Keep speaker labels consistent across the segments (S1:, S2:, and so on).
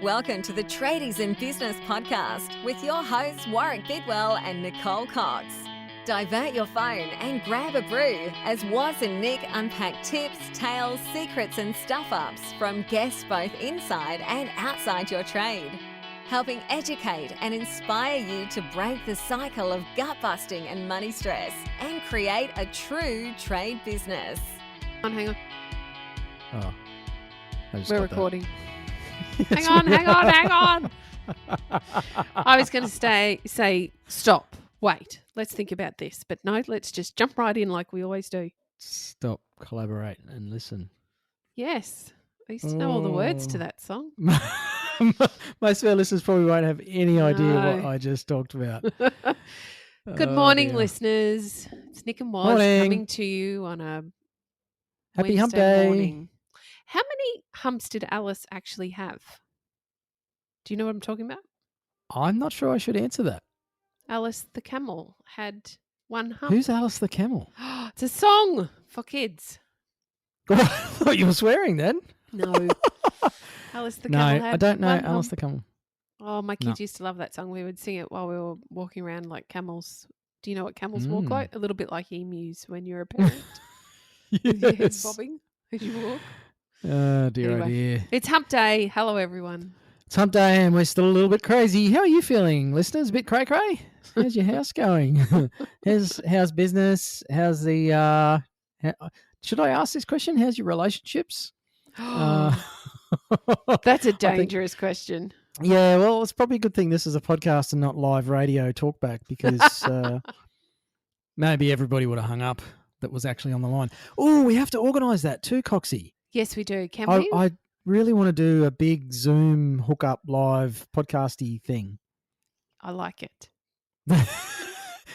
S1: Welcome to the Tradies in Business podcast with your hosts Warwick Bidwell and Nicole Cox. Divert your phone and grab a brew as Waz and Nic unpack tips, tales, secrets and stuff-ups from guests both inside and outside your trade, helping educate and inspire you to break the cycle of gut-busting and money stress and create a true trade business.
S2: Hang on.
S3: Oh,
S2: We're recording. Hang on. I was going to say, stop, wait, let's think about this. But no, let's just jump right in like we always do.
S3: Stop, collaborate and listen.
S2: Yes. I used to know all the words to that song.
S3: Most of our listeners probably won't have any idea
S2: No.
S3: what I just talked about.
S2: Good morning,
S3: dear.
S2: listeners. It's Nic and Waz
S3: Morning.
S2: coming to you on a
S3: Happy
S2: Wednesday
S3: hump day.
S2: morning. How many humps did Alice actually have? Do you know what I'm talking about?
S3: I'm not sure I should answer that.
S2: Alice the camel had one hump.
S3: Who's Alice the Camel?
S2: It's a song for kids.
S3: I thought you were swearing then.
S2: No. Alice the
S3: No,
S2: camel had
S3: I don't know
S2: one
S3: Alice
S2: hump.
S3: the Camel.
S2: Oh, my kids used to love that song. We would sing it while we were walking around like camels. Do you know what camels walk like? A little bit like emus when you're a parent. With your head
S3: Yes.
S2: bobbing as you walk.
S3: Oh, dear,
S2: Anyway.
S3: oh dear.
S2: It's hump day. Hello, everyone.
S3: It's hump day and we're still a little bit crazy. How are you feeling, listeners? A bit cray-cray? How's your house going? How's business? How's the... should I ask this question? How's your relationships?
S2: That's a dangerous question.
S3: Yeah, well, it's probably a good thing this is a podcast and not live radio talkback because maybe everybody would have hung up that was actually on the line. Oh, we have to organise that too, Coxie.
S2: Yes, we do. Can we?
S3: I really want to do a big Zoom hookup live podcasty thing.
S2: I like it.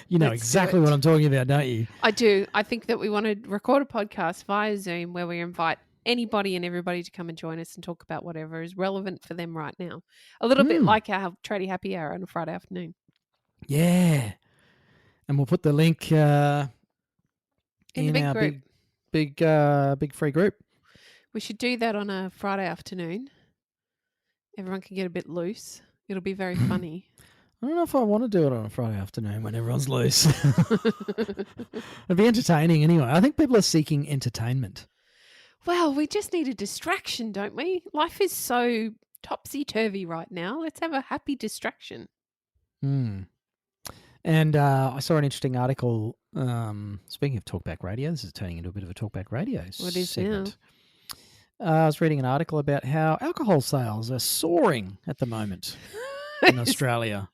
S3: You know
S2: Let's do
S3: exactly
S2: it.
S3: what I'm talking about, don't you?
S2: I do. I think that we want to record a podcast via Zoom where we invite anybody and everybody to come and join us and talk about whatever is relevant for them right now. A little bit like our Tradie Happy Hour on a Friday afternoon.
S3: Yeah. And we'll put the link
S2: In the big
S3: our
S2: group.
S3: big free group.
S2: We should do that on a Friday afternoon. Everyone can get a bit loose. It'll be very funny.
S3: I don't know if I want to do it on a Friday afternoon when everyone's loose. It'd be entertaining anyway. I think people are seeking entertainment.
S2: Well, we just need a distraction, don't we? Life is so topsy-turvy right now. Let's have a happy distraction.
S3: And I saw an interesting article. Speaking of talkback radio, this is turning into a bit of a talkback radio
S2: What is
S3: segment. I was reading an article about how alcohol sales are soaring at the moment in Australia.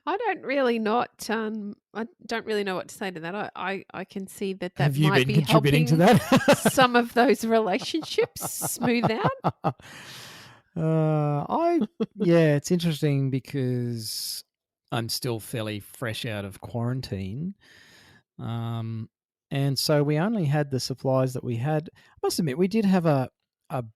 S2: I don't really know what to say to that. I can see that
S3: Have you
S2: might
S3: been
S2: be
S3: contributing to
S2: helping
S3: that?
S2: some of those relationships smooth out.
S3: It's interesting because I'm still fairly fresh out of quarantine. And so we only had the supplies that we had. I must admit, we did have a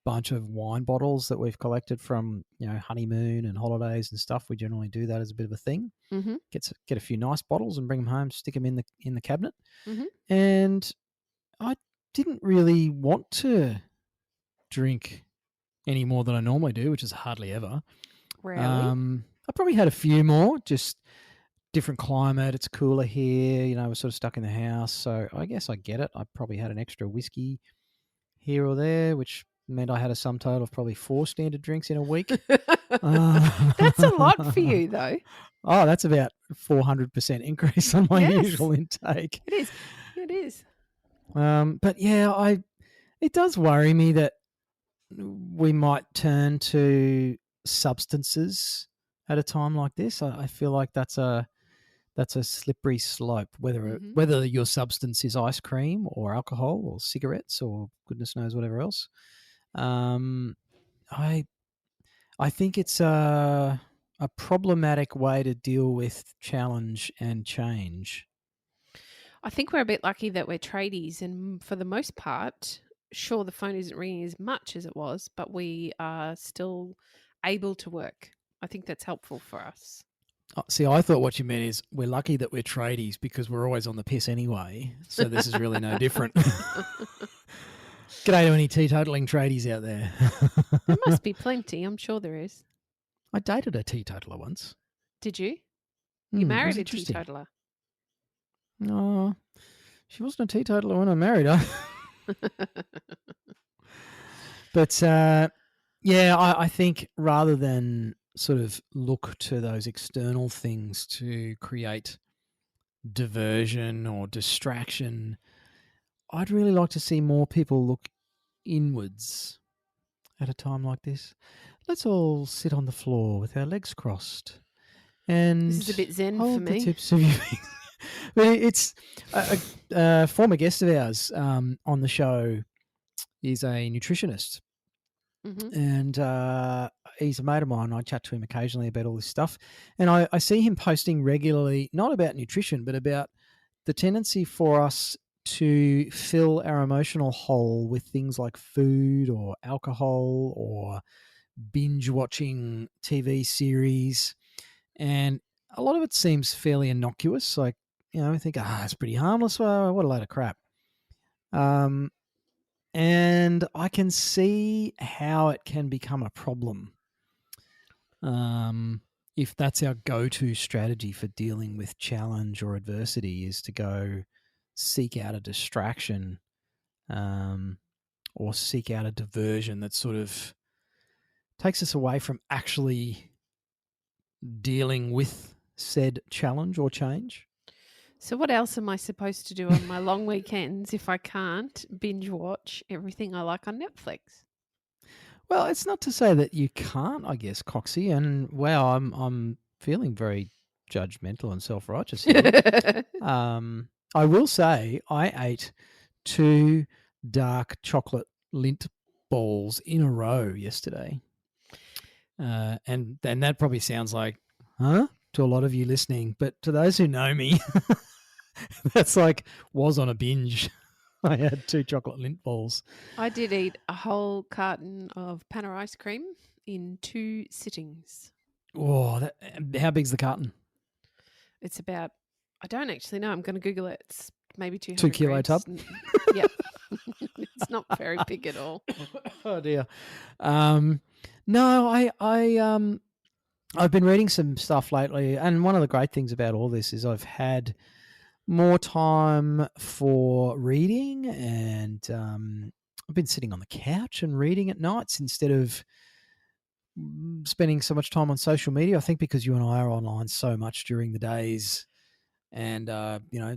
S3: bunch of wine bottles that we've collected from, honeymoon and holidays and stuff. We generally do that as a bit of a thing.
S2: Mm-hmm.
S3: Get a few nice bottles and bring them home, stick them in the cabinet.
S2: Mm-hmm.
S3: And I didn't really want to drink any more than I normally do, which is hardly ever.
S2: Really?
S3: I probably had a few more, just different climate. It's cooler here. We're sort of stuck in the house. So I guess I get it. I probably had an extra whiskey here or there, which meant I had a sum total of probably 4 standard drinks in a week.
S2: That's a lot for you, though.
S3: Oh, that's about 400% increase on my
S2: Yes.
S3: usual intake.
S2: It is. It is.
S3: But yeah, it does worry me that we might turn to substances at a time like this. I feel like that's a slippery slope, whether your substance is ice cream or alcohol or cigarettes or goodness knows whatever else. I think it's a problematic way to deal with challenge and change.
S2: I think we're a bit lucky that we're tradies, and for the most part, sure, the phone isn't ringing as much as it was, but we are still able to work. I think that's helpful for us.
S3: See, I thought what you meant is we're lucky that we're tradies because we're always on the piss anyway, so this is really no different. G'day to any teetotaling tradies out there.
S2: There must be plenty. I'm sure there is.
S3: I dated a teetotaler once.
S2: Did you?
S3: It
S2: You
S3: was
S2: married a
S3: interesting.
S2: teetotaler.
S3: No, she wasn't a teetotaler when I married her. But yeah, I think rather than sort of look to those external things to create diversion or distraction, I'd really like to see more people look inwards at a time like this. Let's all sit on the floor with our legs crossed and
S2: This is a bit zen
S3: hold
S2: for
S3: the
S2: me.
S3: tips of your fingers. But it's a former guest of ours on the show is a nutritionist.
S2: Mm-hmm.
S3: And he's a mate of mine. I chat to him occasionally about all this stuff. And I see him posting regularly, not about nutrition, but about the tendency for us to fill our emotional hole with things like food or alcohol or binge watching TV series. And a lot of it seems fairly innocuous. Like, I think, it's pretty harmless. Well, what a load of crap. And I can see how it can become a problem if that's our go-to strategy for dealing with challenge or adversity, is to go seek out a distraction or seek out a diversion that sort of takes us away from actually dealing with said challenge or change.
S2: So what else am I supposed to do on my long weekends if I can't binge watch everything I like on Netflix?
S3: Well, it's not to say that you can't, I guess, Coxie. And wow, I'm feeling very judgmental and self-righteous here. I will say I ate 2 dark chocolate lint balls in a row yesterday. And that probably sounds like, huh? To a lot of you listening. But to those who know me, that's like was on a binge. I had 2 chocolate lint balls.
S2: I did eat a whole carton of Panna ice cream in 2 sittings.
S3: Oh, how big's the carton?
S2: It's about, I don't actually know. I'm going to Google it. It's maybe 200
S3: 2 kilo
S2: grams.
S3: tub?
S2: Yep. It's not very big at all.
S3: Oh dear. No, I've been reading some stuff lately, and one of the great things about all this is I've had more time for reading, and I've been sitting on the couch and reading at nights instead of spending so much time on social media. I think because you and I are online so much during the days and,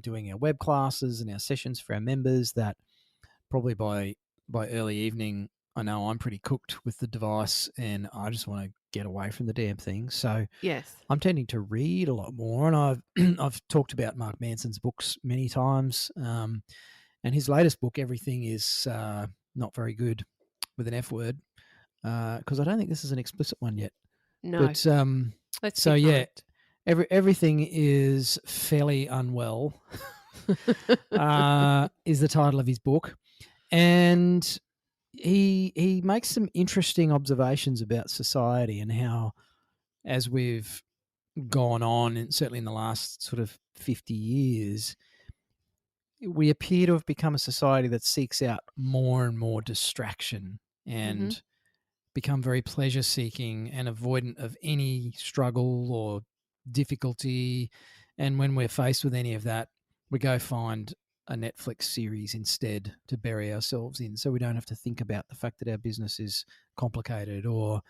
S3: doing our web classes and our sessions for our members, that probably by early evening, I know I'm pretty cooked with the device and I just want to get away from the damn thing. So
S2: Yes.
S3: I'm tending to read a lot more, and I've talked about Mark Manson's books many times, and his latest book, Everything Is Not Very Good, with an F word, because I don't think this is an explicit one yet.
S2: No.
S3: But
S2: Let's
S3: so
S2: be
S3: yeah,
S2: kind.
S3: everything is fairly unwell. Is the title of his book, and he makes some interesting observations about society and how, as we've gone on, and certainly in the last sort of 50 years, we appear to have become a society that seeks out more and more distraction and become very pleasure seeking and avoidant of any struggle or difficulty. And when we're faced with any of that, we go find a Netflix series instead to bury ourselves in, so we don't have to think about the fact that our business is complicated, or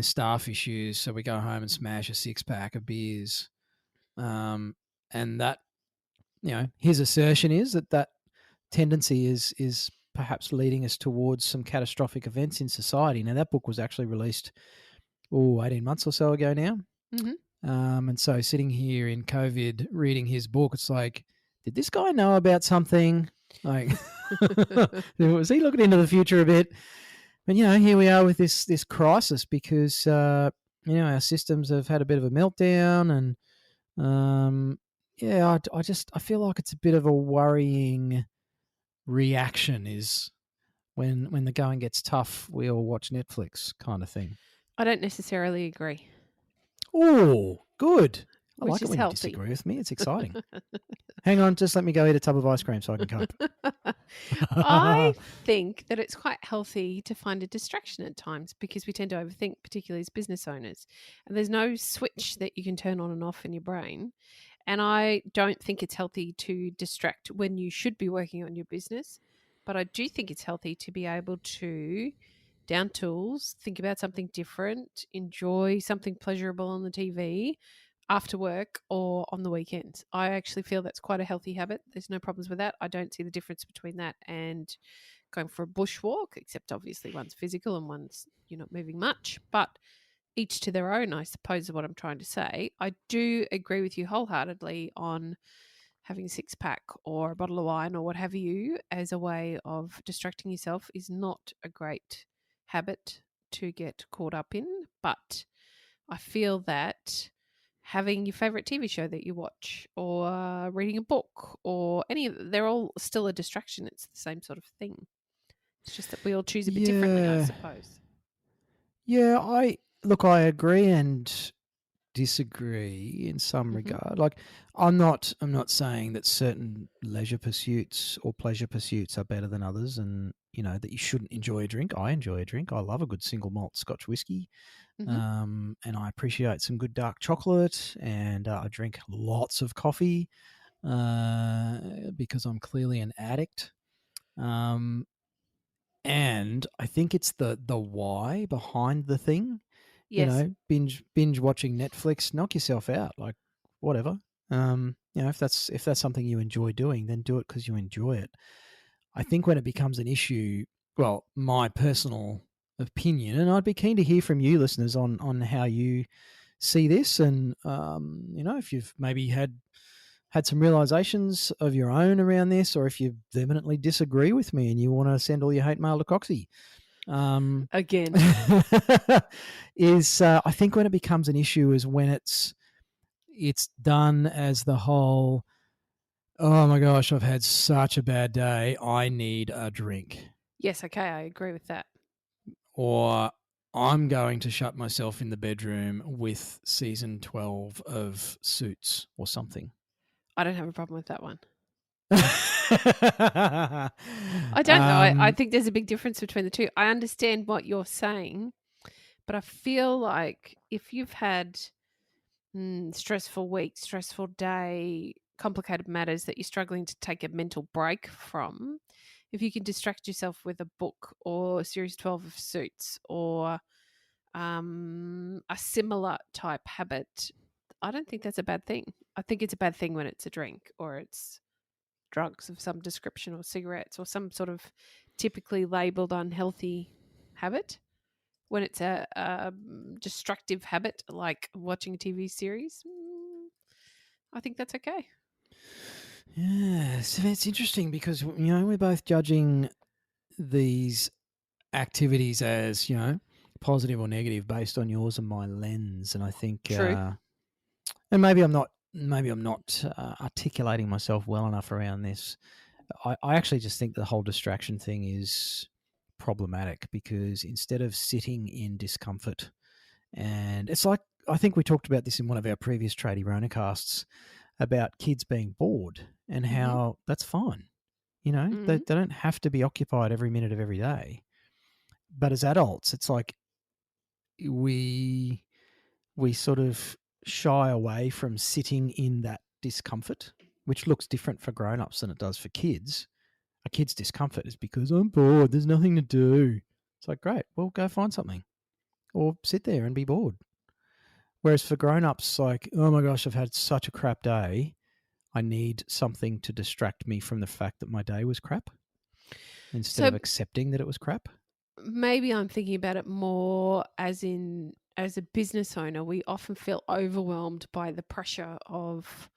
S3: staff issues, so we go home and smash a 6-pack of beers. And that, his assertion is that tendency is perhaps leading us towards some catastrophic events in society. Now, that book was actually released 18 months or so ago now. And so sitting here in COVID reading his book, it's like, did this guy know about something? Like, was he looking into the future a bit? And, here we are with this crisis because, our systems have had a bit of a meltdown. And, I feel like it's a bit of a worrying reaction is when the going gets tough, we all watch Netflix kind of thing.
S2: I don't necessarily agree.
S3: Oh, good. I
S2: which
S3: like it
S2: is
S3: when
S2: healthy.
S3: you disagree with me. It's exciting. Hang on, just let me go eat a tub of ice cream so I can cope.
S2: I think that it's quite healthy to find a distraction at times because we tend to overthink, particularly as business owners. And there's no switch that you can turn on and off in your brain. And I don't think it's healthy to distract when you should be working on your business. But I do think it's healthy to be able to down tools, think about something different, enjoy something pleasurable on the TV after work or on the weekends. I actually feel that's quite a healthy habit. There's no problems with that. I don't see the difference between that and going for a bushwalk, except obviously one's physical and one's you're not moving much. But each to their own, I suppose, is what I'm trying to say. I do agree with you wholeheartedly on having a six pack or a bottle of wine or what have you as a way of distracting yourself is not a great habit to get caught up in. But I feel that having your favorite TV show that you watch or reading a book or any of they're all still a distraction. It's the same sort of thing. It's just that we all choose a bit differently, I suppose.
S3: Yeah, I agree and disagree in some regard. Like I'm not saying that certain leisure pursuits or pleasure pursuits are better than others and that you shouldn't enjoy a drink. I enjoy a drink. I love a good single malt Scotch whiskey. And I appreciate some good dark chocolate and I drink lots of coffee because I'm clearly an addict. And I think it's the why behind the thing.
S2: Yes.
S3: Binge watching Netflix, knock yourself out, like whatever. If that's something you enjoy doing, then do it because you enjoy it. I think when it becomes an issue, well, my personal opinion, and I'd be keen to hear from you listeners on how you see this, and if you've maybe had some realizations of your own around this, or if you vehemently disagree with me and you want to send all your hate mail to Coxie.
S2: Again.
S3: I think when it becomes an issue is when it's done as the whole, oh my gosh, I've had such a bad day, I need a drink.
S2: Yes, okay, I agree with that.
S3: Or I'm going to shut myself in the bedroom with season 12 of Suits or something.
S2: I don't have a problem with that one. I don't know. I think there's a big difference between the two. I understand what you're saying, but I feel like if you've had stressful week, stressful day, complicated matters that you're struggling to take a mental break from, if you can distract yourself with a book or series 12 of Suits or a similar type habit, I don't think that's a bad thing. I think it's a bad thing when it's a drink or it's drugs of some description or cigarettes or some sort of typically labeled unhealthy habit. When it's a destructive habit like watching a TV series, I think that's okay.
S3: Yeah, so it's interesting because we're both judging these activities as positive or negative based on yours and my lens, and I think
S2: True.
S3: and maybe I'm not articulating myself well enough around this. I actually just think the whole distraction thing is problematic because instead of sitting in discomfort, and it's like, I think we talked about this in one of our previous TradieRonacasts about kids being bored and how that's fine. They don't have to be occupied every minute of every day. But as adults, it's like we sort of shy away from sitting in that discomfort, which looks different for grown-ups than it does for kids. A kid's discomfort is because I'm bored, there's nothing to do. It's like, great, well, go find something or sit there and be bored. Whereas for grown-ups, like, oh my gosh, I've had such a crap day, I need something to distract me from the fact that my day was crap instead of accepting that it was crap.
S2: Maybe I'm thinking about it more as a business owner, we often feel overwhelmed by the pressure of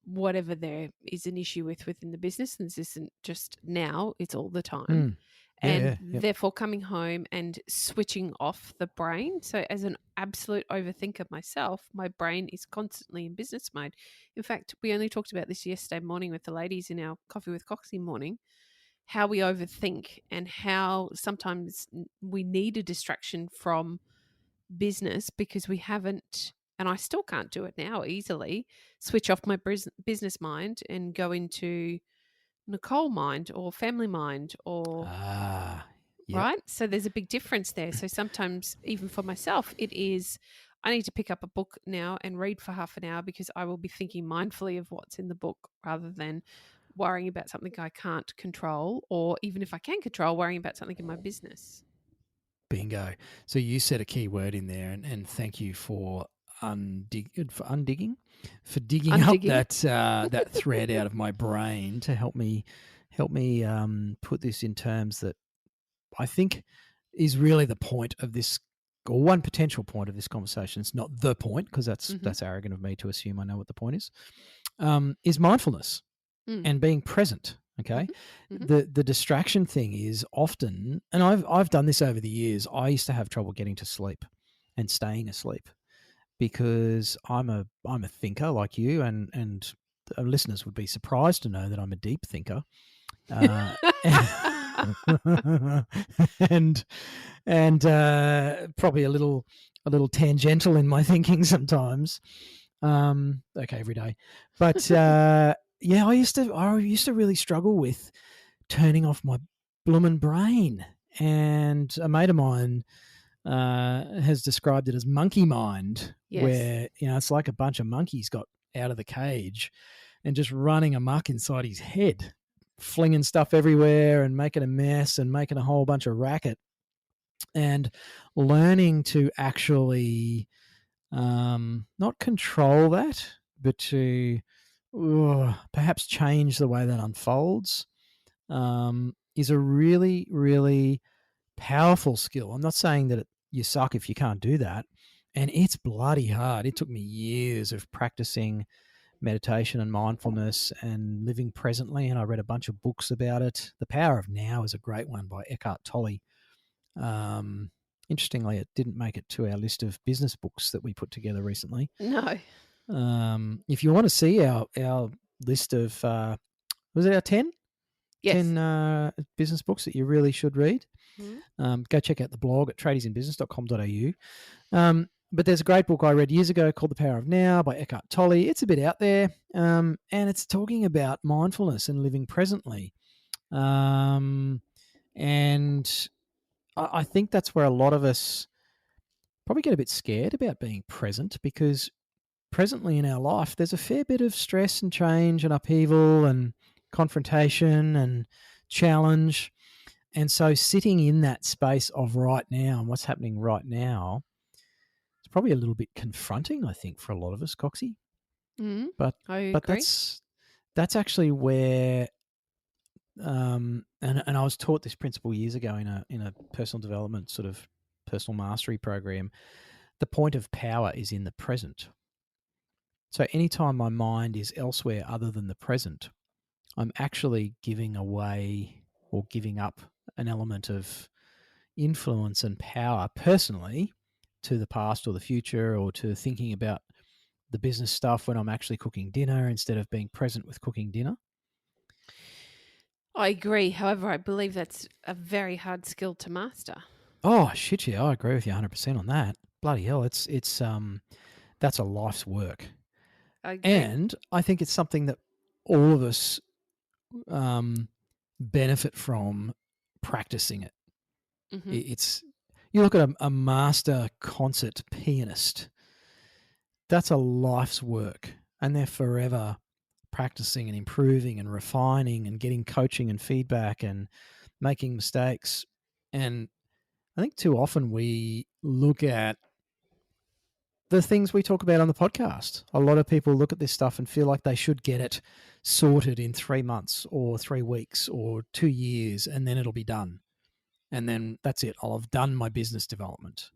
S2: whatever there is an issue within the business. And this isn't just now, it's all the time. Therefore coming home and switching off the brain. So as an absolute overthinker myself, my brain is constantly in business mode. In fact, we only talked about this yesterday morning with the ladies in our Coffee with Coxie morning, how we overthink and how sometimes we need a distraction from business because we haven't and I still can't do it now easily, switch off my business mind and go into Nicole mind or family mind or
S3: Yep.
S2: right. So there's a big difference there. So sometimes even for myself, it is I need to pick up a book now and read for half an hour because I will be thinking mindfully of what's in the book rather than worrying about something I can't control, or even if I can control, worrying about something in my business.
S3: Bingo. So you said a key word in there, and thank you for digging up that thread out of my brain to help me put this in terms that I think is really the point of this, or one potential point of this conversation. It's not the point, because that's arrogant of me to assume I know what the point is mindfulness and being present. Okay. The distraction thing is often, and I've done this over the years, I used to have trouble getting to sleep and staying asleep because I'm a thinker like you, and listeners would be surprised to know that I'm a deep thinker. And probably a little tangential in my thinking sometimes. Okay, every day. But yeah, I used to really struggle with turning off my bloomin' brain. And a mate of mine has described it as monkey mind, where it's like a bunch of monkeys got out of the cage and just running amok inside his head, flinging stuff everywhere and making a mess and making a whole bunch of racket. And learning to actually not control that, but to perhaps change the way that unfolds is a really, really powerful skill. I'm not saying that you suck if you can't do that. And it's bloody hard. It took me years of practicing meditation and mindfulness and living presently. And I read a bunch of books about it. The Power of Now is a great one by Eckhart Tolle. Interestingly, it didn't make it to our list of business books that we put together recently.
S2: No.
S3: If you want to see our list of, was it our 10?
S2: Yes.
S3: 10 business books that you really should read. Go check out the blog at tradiesinbusiness.com.au. But there's a great book I read years ago called The Power of Now by Eckhart Tolle. It's a bit out there, and it's talking about mindfulness and living presently. And I think that's where a lot of us probably get a bit scared about being present, because presently in our life, there's a fair bit of stress and change and upheaval and confrontation and challenge. And so sitting in that space of right now and what's happening right now, it's probably a little bit confronting, I think, for a lot of us, Coxie. But
S2: I agree.
S3: that's actually where and I was taught this principle years ago in a personal development sort of personal mastery program. The point of power is in the present. So anytime my mind is elsewhere other than the present, I'm actually giving away or giving up an element of influence and power personally to the past or the future, or to thinking about the business stuff when I'm actually cooking dinner instead of being present with cooking dinner.
S2: I agree. However, I believe that's a very hard skill to master.
S3: Oh, shit, yeah, I agree with you 100% on that. Bloody hell, it's that's a life's work.
S2: I agree.
S3: And I think it's something that all of us benefit from practicing it. It's, you look at a master concert pianist, that's a life's work, and they're forever practicing and improving and refining and getting coaching and feedback and making mistakes. And I think too often we look at the things we talk about on the podcast. A lot of people look at this stuff and feel like they should get it sorted in 3 months or 3 weeks or 2 years, and then it'll be done. And then that's it. I'll have done my business development.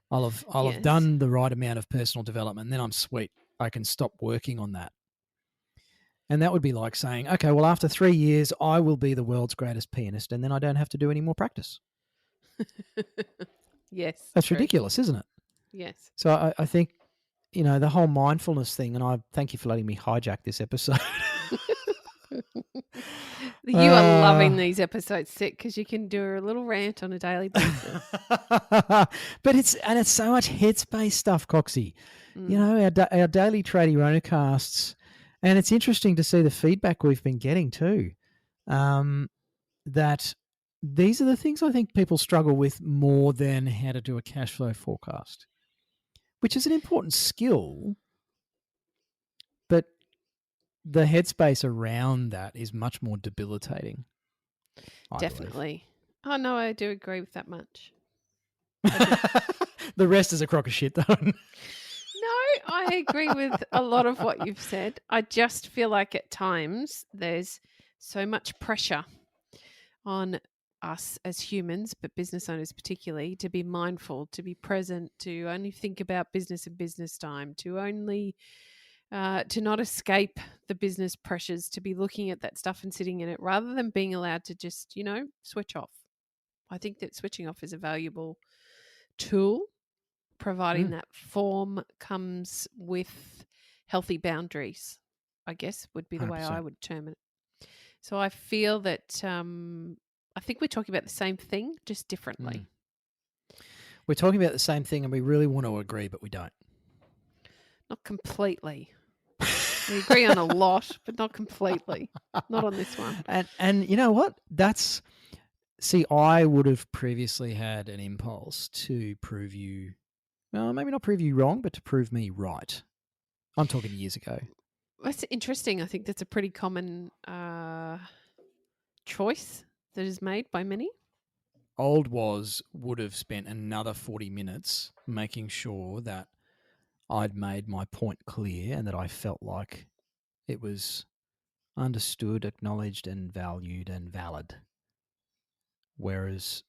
S3: I'll have done the right amount of personal development. And then I'm sweet. I can stop working on that. And that would be like saying, okay, well, after 3 years, I will be the world's greatest pianist, and then I don't have to do any more practice.
S2: Yes.
S3: That's
S2: true.
S3: ridiculous, isn't it?
S2: Yes.
S3: So I think, the whole mindfulness thing, and I thank you for letting me hijack this episode.
S2: You are loving these episodes, Sick, because you can do a little rant on a daily basis.
S3: But it's so much headspace stuff, Coxie. you know, our daily TradieRonaCasts, and it's interesting to see the feedback we've been getting too. That these are the things I think people struggle with more than how to do a cash flow forecast, which is an important skill, but the headspace around that is much more debilitating. I
S2: Definitely. Oh, no, I do agree with that much.
S3: The rest is a crock of shit, though.
S2: No, I agree with a lot of what you've said. I just feel like at times there's so much pressure on us as humans, but business owners particularly, to be mindful, to be present, to only think about business and business time, to only to not escape the business pressures, to be looking at that stuff and sitting in it rather than being allowed to just, switch off. I think that switching off is a valuable tool, providing that form comes with healthy boundaries, I guess would be the way
S3: 100%.
S2: I would term it. So I feel that I think we're talking about the same thing, just differently.
S3: We're talking about the same thing and we really want to agree, but we don't.
S2: Not completely. We agree on a lot, but not completely. Not on this one.
S3: And you know what? I would have previously had an impulse to prove you, well, maybe not prove you wrong, but to prove me right. I'm talking years ago.
S2: That's interesting. I think that's a pretty common choice that is made by many.
S3: Old Waz would have spent another 40 minutes making sure that I'd made my point clear and that I felt like it was understood, acknowledged and valued and valid. Whereas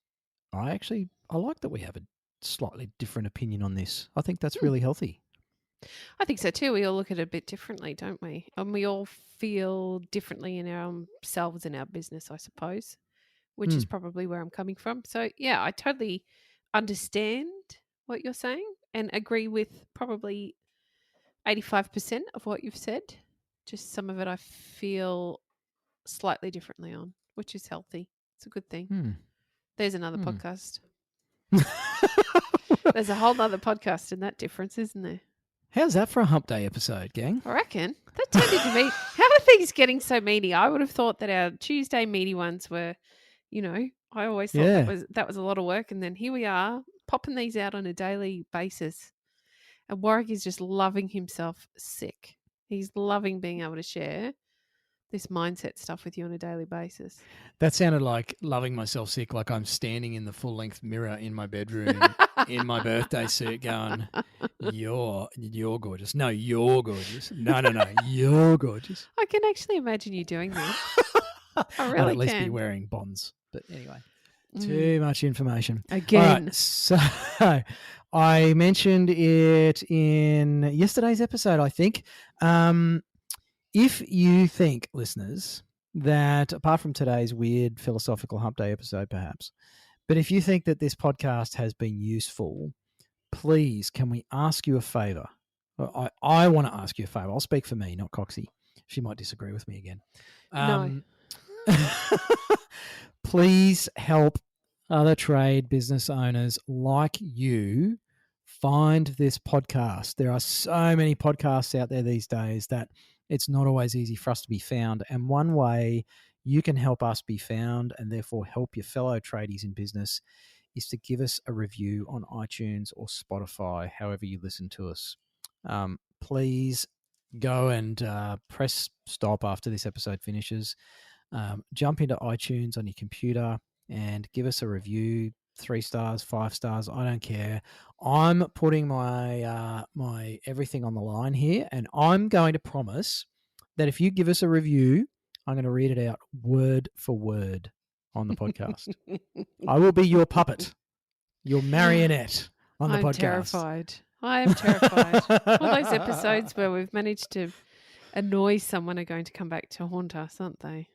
S3: I like that we have a slightly different opinion on this. I think that's really healthy.
S2: I think so too. We all look at it a bit differently, don't we? And we all feel differently in ourselves in our business, I suppose, which is probably where I'm coming from. So, yeah, I totally understand what you're saying and agree with probably 85% of what you've said. Just some of it I feel slightly differently on, which is healthy. It's a good thing. There's another podcast. There's a whole nother podcast in that difference, isn't there?
S3: How's that for a hump day episode, gang?
S2: I reckon. That tended to be. How are things getting so meaty? I would have thought that our Tuesday meaty ones were, I always thought that was a lot of work. And then here we are popping these out on a daily basis. And Warwick is just loving himself sick. He's loving being able to share this mindset stuff with you on a daily basis.
S3: That sounded like loving myself sick, like I'm standing in the full-length mirror in my bedroom in my birthday suit going, you're gorgeous. No, you're gorgeous. No, you're gorgeous.
S2: I can actually imagine you doing this. I really
S3: I'd at least
S2: can.
S3: be wearing bonds. But anyway, too much information.
S2: Again.
S3: All right, so I mentioned it in yesterday's episode, I think. If you think, listeners, that apart from today's weird philosophical hump day episode, perhaps, but if you think that this podcast has been useful, please, can we ask you a favor? I want to ask you a favor. I'll speak for me, not Coxie. She might disagree with me again.
S2: No.
S3: Please help other trade business owners like you find this podcast. There are so many podcasts out there these days that it's not always easy for us to be found. And one way you can help us be found and therefore help your fellow tradies in business is to give us a review on iTunes or Spotify, however you listen to us. Please go and press stop after this episode finishes. Jump into iTunes on your computer and give us a review. 3 stars, 5 stars, I don't care. I'm putting my my everything on the line here, and I'm going to promise that if you give us a review, I'm going to read it out word for word on the podcast. I will be your puppet, your marionette on the podcast.
S2: I am terrified. All those episodes where we've managed to annoy someone are going to come back to haunt us, aren't they?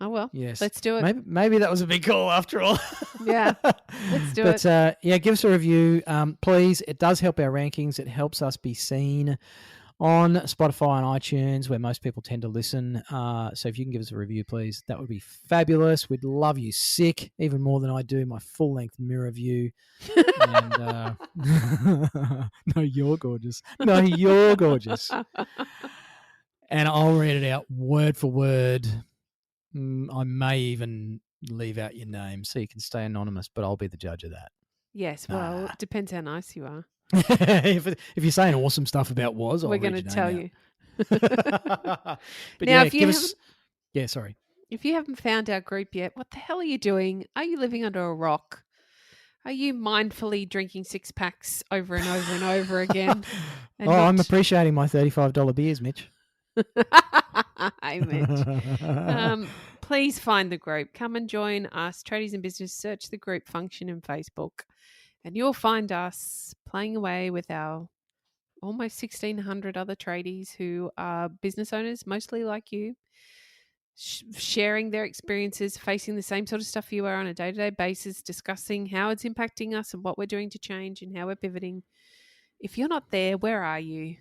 S2: Oh, well,
S3: yes.
S2: Let's do it.
S3: Maybe that was a big call after all.
S2: Yeah, let's do it.
S3: But give us a review, please. It does help our rankings. It helps us be seen on Spotify and iTunes, where most people tend to listen. So if you can give us a review, please, that would be fabulous. We'd love you sick, even more than I do my full-length mirror view. And No, you're gorgeous. No, you're gorgeous. And I'll read it out word for word. I may even leave out your name so you can stay anonymous, but I'll be the judge of that.
S2: Yes, well, it depends how nice you are.
S3: if you're saying awesome stuff about Waz,
S2: We're going to tell you.
S3: But
S2: Now,
S3: yeah, sorry.
S2: If you haven't found our group yet, what the hell are you doing? Are you living under a rock? Are you mindfully drinking 6-packs over and over and over again?
S3: I'm appreciating my $35 beers, Mitch.
S2: Hey, Mitch. Please find the group. Come and join us, Tradies in Business. Search the group function in Facebook, and you'll find us playing away with our almost 1,600 other tradies who are business owners, mostly like you, sharing their experiences, facing the same sort of stuff you are on a day-to-day basis, discussing how it's impacting us and what we're doing to change and how we're pivoting. If you're not there, where are you?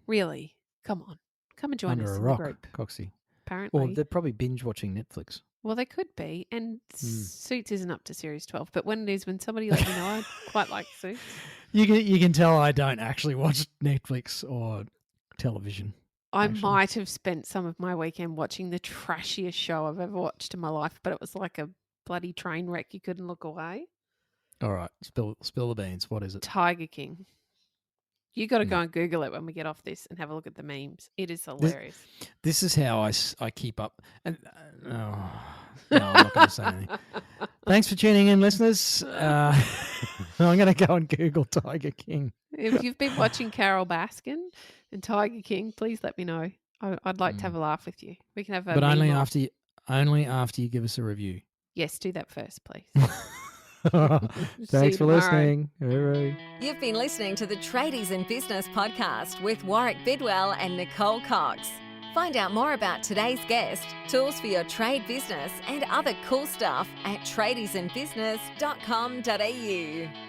S2: Really? Come on. Come and join
S3: Under
S2: us
S3: a
S2: in
S3: rock,
S2: the group.
S3: Coxie.
S2: Apparently.
S3: Or they're probably binge watching Netflix.
S2: Well, they could be. And Suits isn't up to series 12. But when it is, when somebody let me know, I quite like Suits.
S3: You can tell I don't actually watch Netflix or television.
S2: I might have spent some of my weekend watching the trashiest show I've ever watched in my life, but it was like a bloody train wreck. You couldn't look away.
S3: All right. Spill the beans. What is it?
S2: Tiger King. You got to go and Google it when we get off this and have a look at the memes. It is hilarious.
S3: This is how I keep up. And no, I'm not going to say anything. Thanks for tuning in, listeners. I'm going to go and Google Tiger King.
S2: If you've been watching Carol Baskin and Tiger King, please let me know. I'd like to have a laugh with you. We can have a
S3: but only after you give us a review.
S2: Yes, do that first, please.
S3: Thanks for listening. Hooray.
S1: You've been listening to the Tradies in Business podcast with Warwick Bidwell and Nicole Cox. Find out more about today's guest, tools for your trade business, and other cool stuff at tradiesinbusiness.com.au.